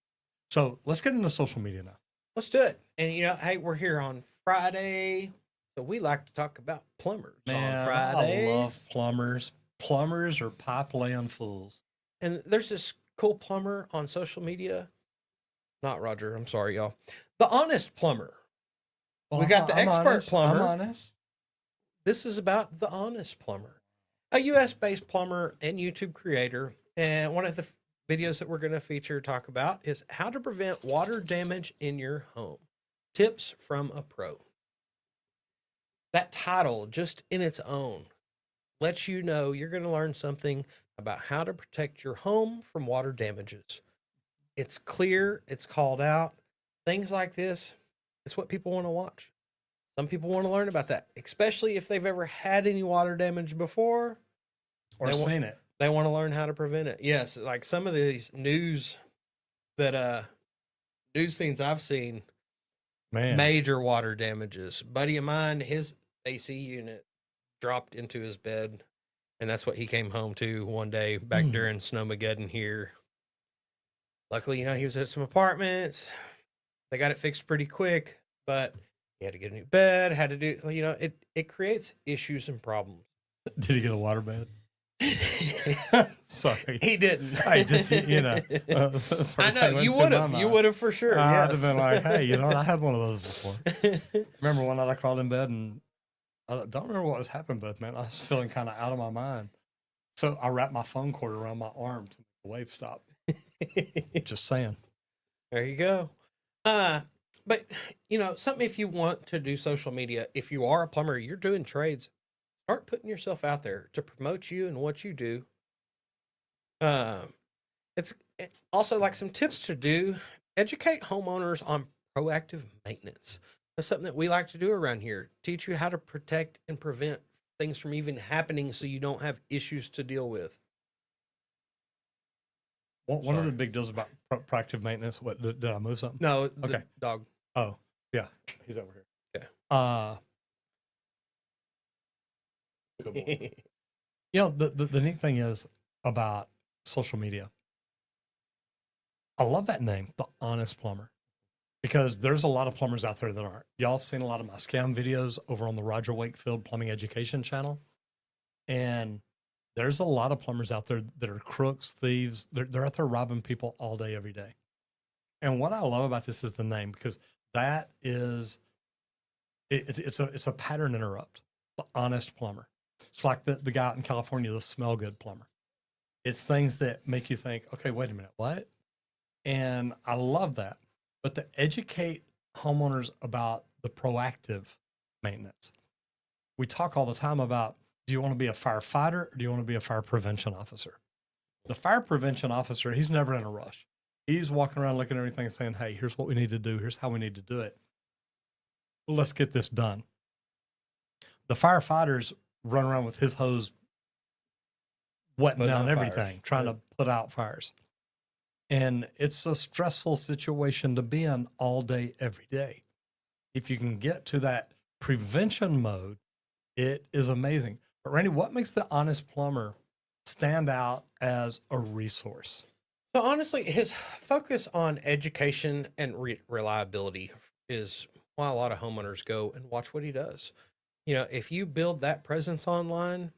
So let's get into social media now. Let's do it. And, hey, we're here on Friday, so we like to talk about plumbers on Friday. I love plumbers. Plumbers are pipe laying fools. And there's this cool plumber on social media. Not Roger. I'm sorry, y'all. The Honest Plumber. Well, we got the expert honest. plumber. I'm honest. This is about the honest plumber, a US based plumber and YouTube creator. And one of the videos that we're going to talk about is how to prevent water damage in your home. Tips from a pro. That title, just in its own, lets you know you're going to learn something about how to protect your home from water damages. It's clear, it's called out. Things like this, it's what people want to watch. Some people want to learn about that, especially if they've ever had any water damage before or seen it. They want to learn how to prevent it. Yes, like some of these news scenes I've seen, Man, major water damages. Buddy of mine, his AC unit dropped into his bed, and that's what he came home to one day back during Snowmageddon here. Luckily, he was at some apartments. They got it fixed pretty quick, but he had to get a new bed, had to do, it creates issues and problems. Did he get a water bed? Sorry. He didn't. I just, I know, you would have for sure. I'd have been like, hey, I had one of those before. Remember one night I crawled in bed and I don't remember what was happening, but man, I was feeling kind of out of my mind. So I wrapped my phone cord around my arm to make the wave stop. Just saying. There you go. But something, if you want to do social media, if you are a plumber, you're doing trades, start putting yourself out there to promote you and what you do. It's also like some tips to do. Educate homeowners on proactive maintenance. That's something that we like to do around here. Teach you how to protect and prevent things from even happening so you don't have issues to deal with. One of the big deals about proactive maintenance. What did I move something? No. Okay. Dog. Oh, yeah. He's over here. Okay. Good boy. The neat thing is about social media. I love that name, The Honest Plumber, because there's a lot of plumbers out there that aren't. Y'all have seen a lot of my scam videos over on the Roger Wakefield Plumbing Education channel. And there's a lot of plumbers out there that are crooks, thieves. They're out there robbing people all day, every day. And what I love about this is the name, because that is, it's a pattern interrupt. The Honest Plumber. It's like the guy out in California, the Smell Good Plumber. It's things that make you think, okay, wait a minute, what? And I love that. But to educate homeowners about the proactive maintenance, we talk all the time about, do you want to be a firefighter or do you want to be a fire prevention officer? The fire prevention officer, he's never in a rush. He's walking around looking at everything and saying, hey, here's what we need to do. Here's how we need to do it. Well, let's get this done. The firefighters run around with his hose wetting down everything, trying to put out fires. And it's a stressful situation to be in all day, every day. If you can get to that prevention mode, it is amazing. But Randy, what makes the Honest Plumber stand out as a resource? So honestly, his focus on education and reliability is why a lot of homeowners go and watch what he does. If you build that presence online,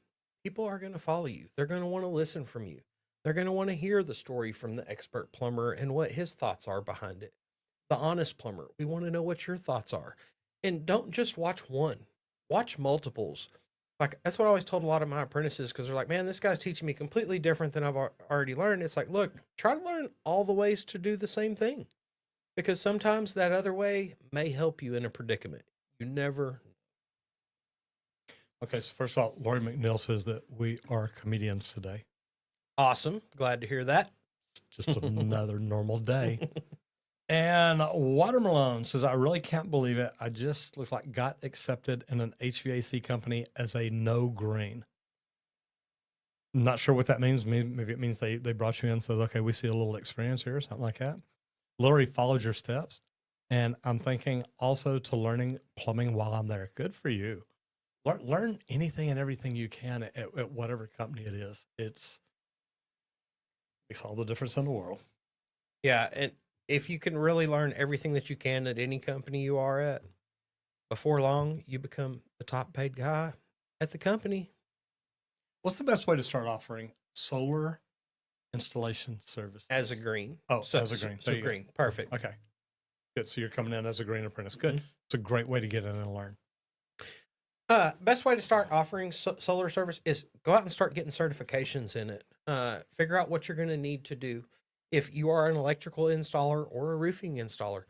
people are going to follow you. They're going to want to listen from you. They're going to want to hear the story from the expert plumber and what his thoughts are behind it. The Honest Plumber, we want to know what your thoughts are. And don't just watch one, watch multiples. Like, that's what I always told a lot of my apprentices, because they're like, man, this guy's teaching me completely different than I've already learned. It's like, look, try to learn all the ways to do the same thing, because sometimes that other way may help you in a predicament. You never. Okay, so first of all, Lori McNeil says that we are comedians today. Awesome. Glad to hear that. Just another normal day. And Watermelon says, I really can't believe it. I just look like got accepted in an HVAC company as a no green. Not sure what that means. Maybe it means they brought you in. So, okay, we see a little experience here, something like that. Lori followed your steps. And I'm thinking also to learning plumbing while I'm there. Good for you. Learn anything and everything you can at whatever company it is. It makes all the difference in the world. Yeah. And if you can really learn everything that you can at any company you are at, before long, you become the top paid guy at the company. What's the best way to start offering solar installation service? As a green. Oh, as a green. So green. Go. Perfect. Okay. Good. So you're coming in as a green apprentice. Good. Mm-hmm. It's a great way to get in and learn. Best way to start offering solar service is go out and start getting certifications in it. Figure out what you're going to need to do. If you are an electrical installer or a roofing installer,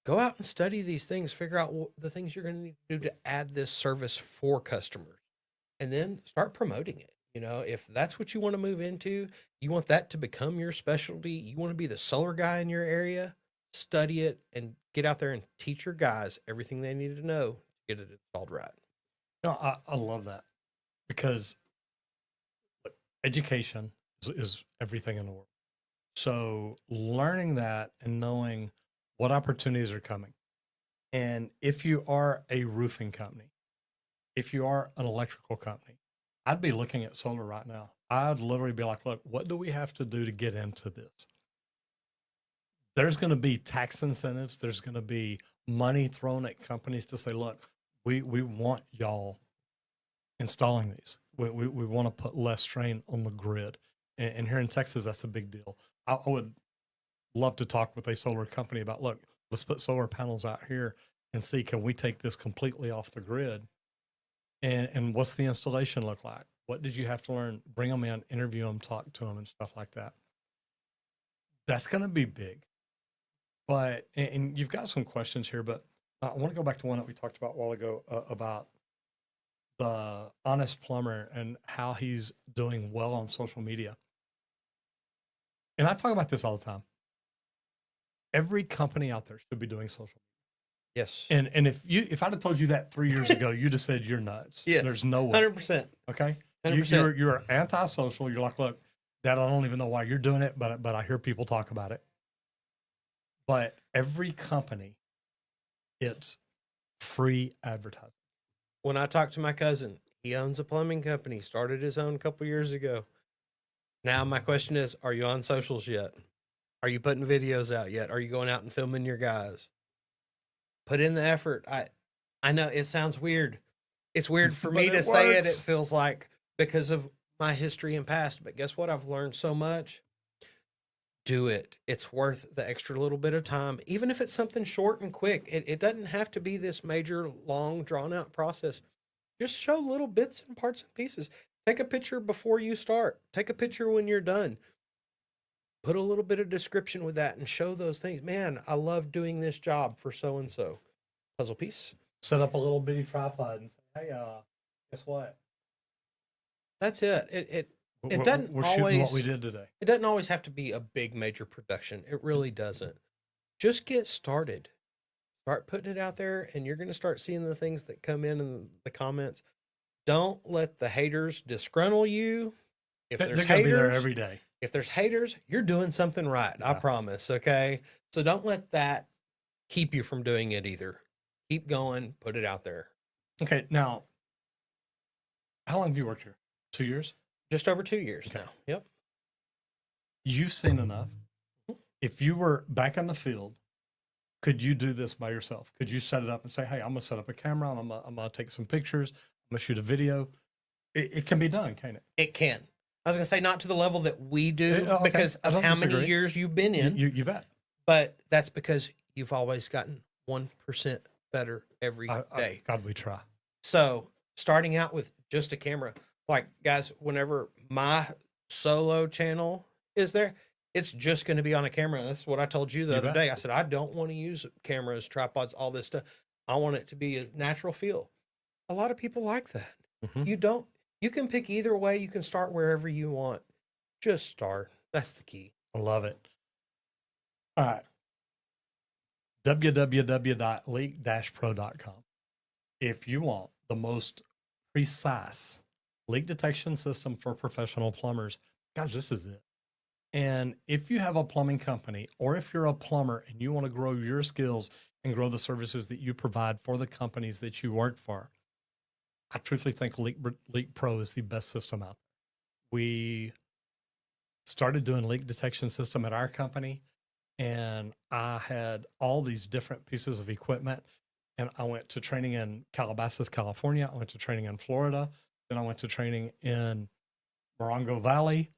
go out and study these things. Figure out the things you're going to need to do to add this service for customers, and then start promoting it. You know, if that's what you want to move into, you want that to become your specialty, you want to be the solar guy in your area, study it and get out there and teach your guys everything they need to know to get it installed right. No, I love that because look, education is everything in the world. So learning that and knowing what opportunities are coming. And if you are a roofing company, if you are an electrical company, I'd be looking at solar right now. I'd literally be like, look, what do we have to do to get into this? There's going to be tax incentives. There's going to be money thrown at companies to say, look, we want y'all installing these. We want to put less strain on the grid. And here in Texas, that's a big deal. I would love to talk with a solar company about, look, let's put solar panels out here and see, can we take this completely off the grid? And what's the installation look like? What did you have to learn? Bring them in, interview them, talk to them, and stuff like that. That's going to be big. But, and you've got some questions here, but I want to go back to one that we talked about a while ago about the honest plumber and how he's doing well on social media. And I talk about this all the time. Every company out there should be doing social media. Yes. And if I'd have told you that 3 years ago, you'd have said you're nuts. Yes. There's no way. 100%. Okay. 100%. You're anti-social. You're like, look, Dad, I don't even know why you're doing it, but I hear people talk about it. But every company, it's free advertising. When I talked to my cousin, he owns a plumbing company, started his own a couple years ago. Now my question is, are you on socials yet? Are you putting videos out yet? Are you going out and filming your guys? Put in the effort. I know it sounds weird. It's weird for me to say it. It feels like because of my history and past, but guess what? I've learned so much. Do it. It's worth the extra little bit of time, even if it's something short and quick. It doesn't have to be this major, long, drawn out process. Just show little bits and parts and pieces. Take a picture before you start. Take a picture when you're done. Put a little bit of description with that and show those things. Man, I love doing this job for so-and-so. Puzzle piece. Set up a little bitty tripod and say, hey, guess what? That's it. It doesn't we're always shooting what we did today. It doesn't always have to be a big major production. It really doesn't. Just get started. Start putting it out there, and you're going to start seeing the things that come in the comments. Don't let the haters disgruntle you. If They're there's going to be there haters, every day. if there's haters, you're doing something right. I Yeah. promise. Okay. So don't let that keep you from doing it either. Keep going. Put it out there. Okay. Now, how long have you worked here? 2 years? Just over 2 years Okay. now. Yep. You've seen enough. If you were back in the field, could you do this by yourself? Could you set it up and say, hey, I'm going to set up a camera. I'm going to take some pictures. I'm going to shoot a video. It can be done, can't it? It can. I was going to say not to the level that we do Okay. because I of don't how many disagree. years you've been in. You bet. But that's because you've always gotten 1% better every day. God, we try. So starting out with just a camera, like guys, whenever my solo channel is there, it's just going to be on a camera. That's what I told you the other bet. day. I said, I don't want to use cameras, tripods, all this stuff. I want it to be a natural feel. A lot of people like that. Mhm. You can pick either way. You can start wherever you want. Just start. That's the key. I love it. All right. www.leak-pro.com. If you want the most precise leak detection system for professional plumbers, guys, this is it. And if you have a plumbing company or if you're a plumber and you want to grow your skills and grow the services that you provide for the companies that you work for, I truthfully think Leak Pro is the best system out there. We started doing leak detection system at our company, and I had all these different pieces of equipment. And I went to training in Calabasas, California. I went to training in Florida. Then I went to training in Morongo Valley.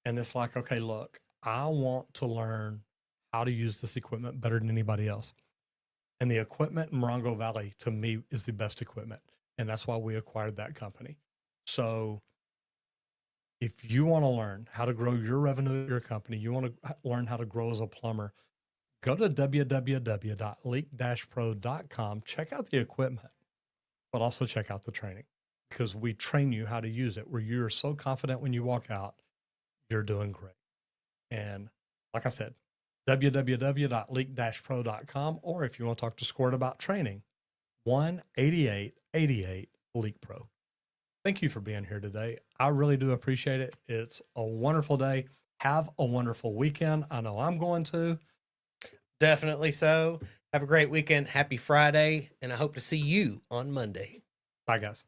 And it's like, okay, look, I want to learn how to use this equipment better than anybody else. And the equipment in Morongo Valley, to me, is the best equipment. And that's why we acquired that company. So if you want to learn how to grow your revenue at your company, you want to learn how to grow as a plumber, go to www.leak-pro.com, check out the equipment, but also check out the training, because we train you how to use it, where you're so confident when you walk out, you're doing great. And like I said, www.leak-pro.com, or if you want to talk to Squirt about training, 1-8888-LEAK-PRO. Thank you for being here today. I really do appreciate it. It's a wonderful day. Have a wonderful weekend. I know I'm going to. Definitely so. Have a great weekend. Happy Friday. And I hope to see you on Monday. Bye, guys.